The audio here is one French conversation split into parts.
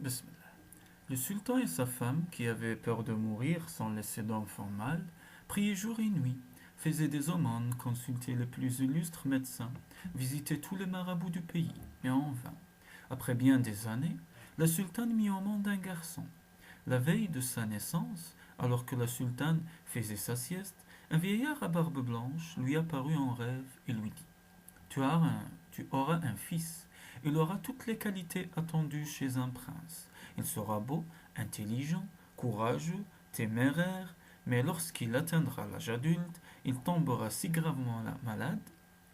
Bismillah. Le sultan et sa femme, qui avaient peur de mourir sans laisser d'enfant mâle, priaient jour et nuit, faisaient des aumônes, consultaient les plus illustres médecins, visitaient tous les marabouts du pays, mais en vain. Après bien des années, la sultane mit au monde un garçon. La veille de sa naissance, alors que la sultane faisait sa sieste, un vieillard à barbe blanche lui apparut en rêve et lui dit: Tu auras un fils. Il aura toutes les qualités attendues chez un prince. Il sera beau, intelligent, courageux, téméraire, mais lorsqu'il atteindra l'âge adulte, il tombera si gravement malade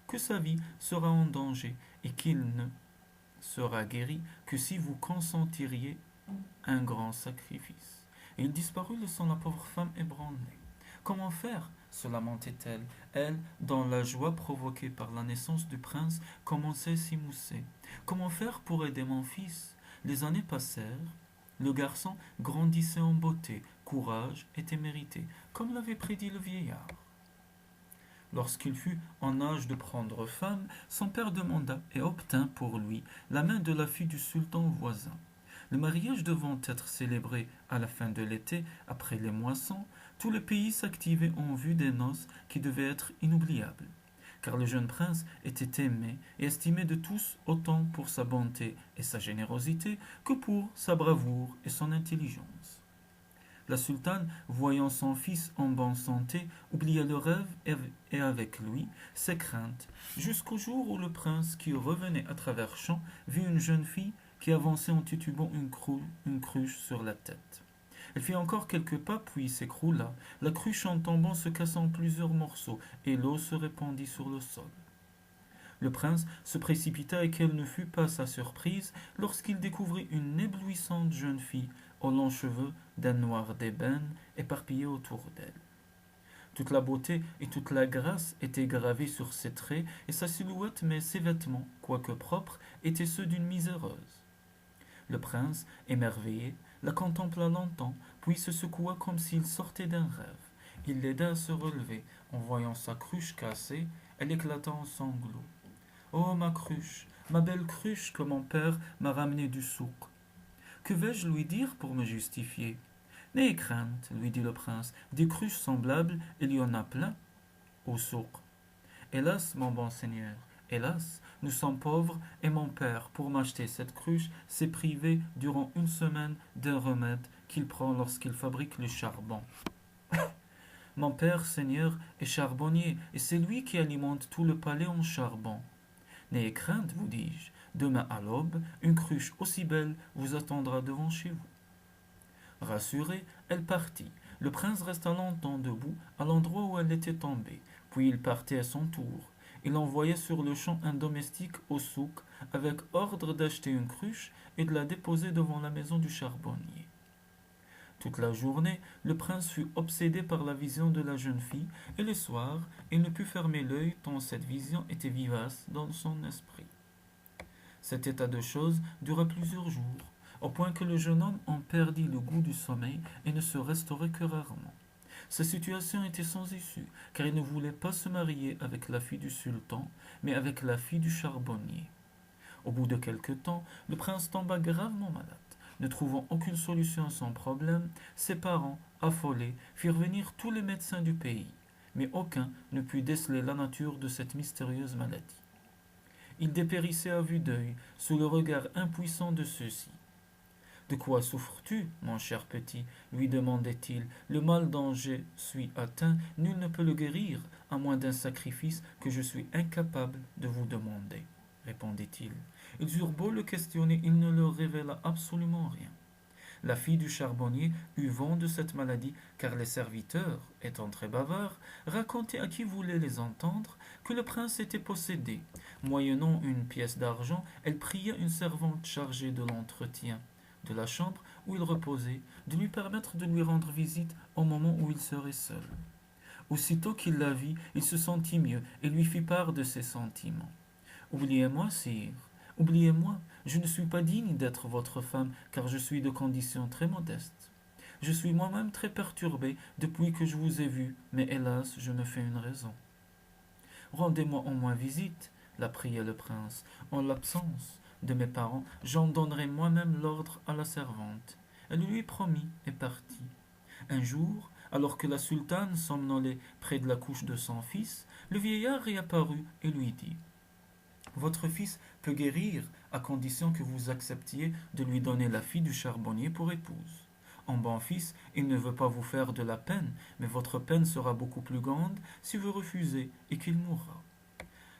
que sa vie sera en danger et qu'il ne sera guéri que si vous consentiriez un grand sacrifice. Et il disparut, laissant la pauvre femme ébranlée. Comment faire se lamentait-elle, elle, dont la joie provoquée par la naissance du prince commençait à s'émousser. Comment faire pour aider mon fils? Les années passèrent. Le garçon grandissait en beauté, courage et témérité, comme l'avait prédit le vieillard. Lorsqu'il fut en âge de prendre femme, son père demanda et obtint pour lui la main de la fille du sultan voisin. Le mariage devant être célébré à la fin de l'été, après les moissons, tout le pays s'activait en vue des noces qui devaient être inoubliables. Car le jeune prince était aimé et estimé de tous autant pour sa bonté et sa générosité que pour sa bravoure et son intelligence. La sultane, voyant son fils en bonne santé, oublia le rêve et avec lui ses craintes, jusqu'au jour où le prince, qui revenait à travers champs, vit une jeune fille qui avançait en titubant une cruche sur la tête. Elle fit encore quelques pas, puis s'écroula, la cruche en tombant se cassa en plusieurs morceaux, et l'eau se répandit sur le sol. Le prince se précipita, et quelle ne fut pas sa surprise lorsqu'il découvrit une éblouissante jeune fille aux longs cheveux d'un noir d'ébène éparpillés autour d'elle. Toute la beauté et toute la grâce étaient gravées sur ses traits, et sa silhouette, mais ses vêtements, quoique propres, étaient ceux d'une miséreuse. Le prince, émerveillé, la contempla longtemps, puis se secoua comme s'il sortait d'un rêve. Il l'aida à se relever. En voyant sa cruche cassée, elle éclata en sanglots. Oh, ma cruche, ma belle cruche que mon père m'a ramenée du souk. Que vais-je lui dire pour me justifier? N'ayez crainte, lui dit le prince, des cruches semblables, il y en a plein au souk. Hélas, mon bon seigneur, hélas, nous sommes pauvres, et mon père, pour m'acheter cette cruche, s'est privé durant une semaine d'un remède qu'il prend lorsqu'il fabrique le charbon. Mon père, seigneur, est charbonnier, et c'est lui qui alimente tout le palais en charbon. N'ayez crainte, vous dis-je, demain à l'aube, une cruche aussi belle vous attendra devant chez vous. Rassurée, elle partit. Le prince resta longtemps debout à l'endroit où elle était tombée, puis il partait à son tour. Il envoya sur le champ un domestique au souk avec ordre d'acheter une cruche et de la déposer devant la maison du charbonnier. Toute la journée, le prince fut obsédé par la vision de la jeune fille, et le soir, il ne put fermer l'œil tant cette vision était vivace dans son esprit. Cet état de choses dura plusieurs jours, au point que le jeune homme en perdit le goût du sommeil et ne se restaurait que rarement. Sa situation était sans issue, car il ne voulait pas se marier avec la fille du sultan, mais avec la fille du charbonnier. Au bout de quelque temps, le prince tomba gravement malade. Ne trouvant aucune solution à son problème, ses parents, affolés, firent venir tous les médecins du pays, mais aucun ne put déceler la nature de cette mystérieuse maladie. Il dépérissait à vue d'œil, sous le regard impuissant de ceux-ci. De quoi souffres-tu, mon cher petit? Lui demandait-il. Le mal dont je suis atteint, nul ne peut le guérir, à moins d'un sacrifice que je suis incapable de vous demander, répondit-il. Ils eurent beau le questionner, il ne leur révéla absolument rien. La fille du charbonnier eut vent de cette maladie, car les serviteurs, étant très bavards, racontaient à qui voulait les entendre que le prince était possédé. Moyennant une pièce d'argent, elle pria une servante chargée de l'entretien de la chambre où il reposait, de lui permettre de lui rendre visite au moment où il serait seul. Aussitôt qu'il la vit, il se sentit mieux et lui fit part de ses sentiments. Oubliez-moi, sire, oubliez-moi, je ne suis pas digne d'être votre femme, car je suis de condition très modeste. Je suis moi-même très perturbé depuis que je vous ai vu, mais hélas, je me fais une raison. Rendez-moi au moins visite, la pria le prince. En l'absence de mes parents, j'en donnerai moi-même l'ordre à la servante. Elle lui promit et partit. Un jour, alors que la sultane somnolait près de la couche de son fils, le vieillard réapparut et lui dit: Votre fils peut guérir à condition que vous acceptiez de lui donner la fille du charbonnier pour épouse. En bon fils, il ne veut pas vous faire de la peine, mais votre peine sera beaucoup plus grande si vous refusez et qu'il mourra.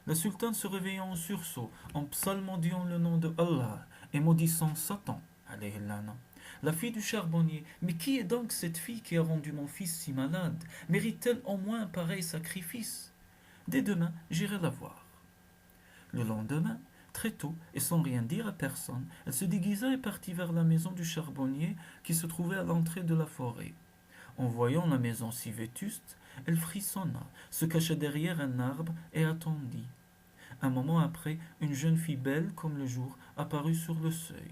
La sultane se réveilla en sursaut, en psalmodiant le nom de Allah et maudissant Satan, alayhi la'na. La fille du charbonnier: Mais qui est donc cette fille qui a rendu mon fils si malade? Mérite-t-elle au moins un pareil sacrifice? Dès demain, j'irai la voir. Le lendemain, très tôt, et sans rien dire à personne, elle se déguisa et partit vers la maison du charbonnier qui se trouvait à l'entrée de la forêt. En voyant la maison si vétuste, elle frissonna, se cacha derrière un arbre et attendit. Un moment après, une jeune fille belle comme le jour apparut sur le seuil.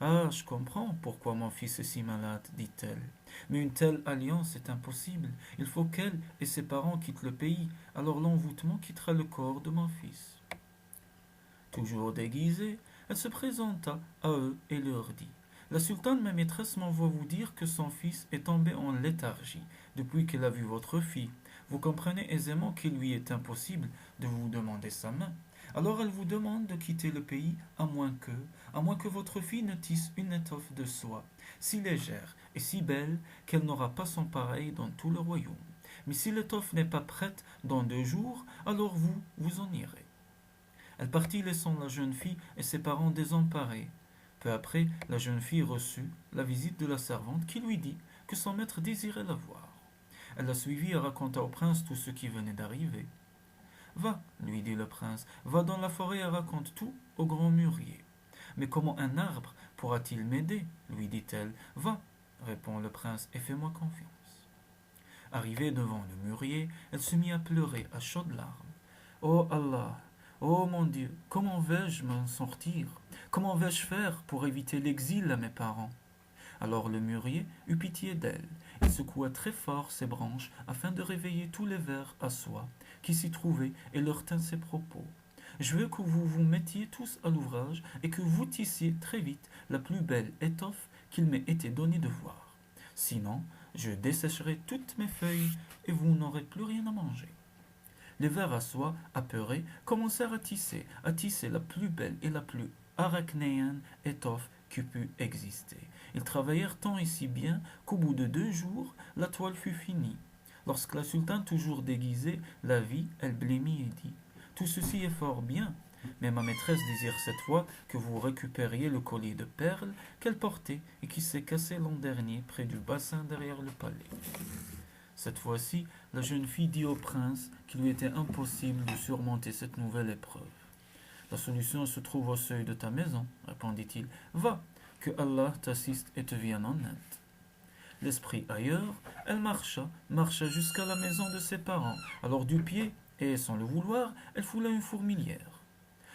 Ah, je comprends pourquoi mon fils est si malade, dit-elle. Mais une telle alliance est impossible. Il faut qu'elle et ses parents quittent le pays, alors l'envoûtement quittera le corps de mon fils. Toujours déguisée, elle se présenta à eux et leur dit: La sultane, ma maîtresse, m'envoie vous dire que son fils est tombé en léthargie depuis qu'elle a vu votre fille. Vous comprenez aisément qu'il lui est impossible de vous demander sa main. Alors elle vous demande de quitter le pays à moins que votre fille ne tisse une étoffe de soie, si légère et si belle qu'elle n'aura pas son pareil dans tout le royaume. Mais si l'étoffe n'est pas prête dans 2 jours, alors vous en irez. Elle partit laissant la jeune fille et ses parents désemparés. Peu après, la jeune fille reçut la visite de la servante qui lui dit que son maître désirait la voir. Elle la suivit et raconta au prince tout ce qui venait d'arriver. Va, lui dit le prince, va dans la forêt et raconte tout au grand mûrier. Mais comment un arbre pourra-t-il m'aider, lui dit-elle. Va, répond le prince, et fais-moi confiance. Arrivée devant le mûrier, elle se mit à pleurer à chaudes larmes. Oh Allah, oh mon Dieu, comment vais-je m'en sortir? Comment vais-je faire pour éviter l'exil à mes parents? Alors le mûrier eut pitié d'elle. Il secoua très fort ses branches afin de réveiller tous les vers à soie qui s'y trouvaient et leur tint ces propos. Je veux que vous vous mettiez tous à l'ouvrage et que vous tissiez très vite la plus belle étoffe qu'il m'ait été donné de voir. Sinon, je dessécherai toutes mes feuilles et vous n'aurez plus rien à manger. Les vers à soie, apeurés, commencèrent à tisser la plus belle et la plus arachnéenne étoffe qui pût exister. Ils travaillèrent tant et si bien qu'au bout de 2 jours, la toile fut finie. Lorsque la sultane, toujours déguisée, la vit, elle blêmit et dit: Tout ceci est fort bien, mais ma maîtresse désire cette fois que vous récupériez le collier de perles qu'elle portait et qui s'est cassé l'an dernier près du bassin derrière le palais. Cette fois-ci, la jeune fille dit au prince qu'il lui était impossible de surmonter cette nouvelle épreuve. La solution se trouve au seuil de ta maison, répondit-il. Va, que Allah t'assiste et te vienne en aide. L'esprit ailleurs, elle marcha jusqu'à la maison de ses parents. Alors du pied, et sans le vouloir, elle foula une fourmilière.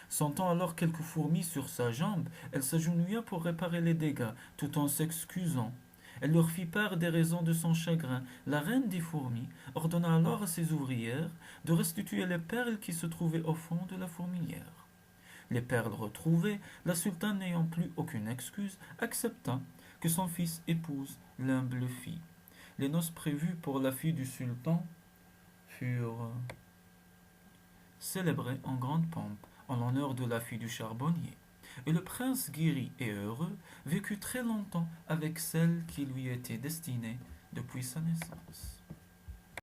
Sentant alors quelques fourmis sur sa jambe, elle s'agenouilla pour réparer les dégâts, tout en s'excusant. Elle leur fit part des raisons de son chagrin. La reine des fourmis ordonna alors à ses ouvrières de restituer les perles qui se trouvaient au fond de la fourmilière. Les perles retrouvées, la sultane n'ayant plus aucune excuse, accepta que son fils épouse l'humble fille. Les noces prévues pour la fille du sultan furent célébrées en grande pompe en l'honneur de la fille du charbonnier. Et le prince guéri et heureux vécut très longtemps avec celle qui lui était destinée depuis sa naissance.